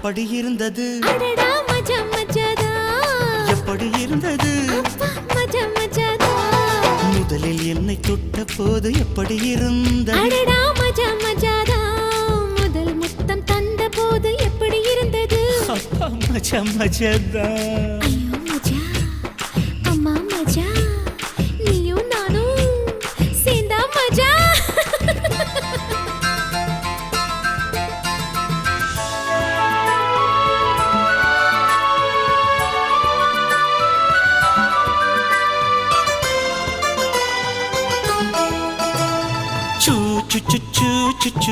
எப்படி இருந்தது அடடா மஜா மஜாதா எப்படி இருந்தது மஜா மஜாதா முதலில் என்னை தொட்ட போது எப்படி இருந்தது அடடா மஜா மஜாதா முதல் முத்தம் தந்த போது எப்படி இருந்தது அப்பா மஜா மஜாதா ஐயோ மஜா அம்மா மஜா நீயும் நானும் சேர்ந்தா மஜா சூ சு சு சு சு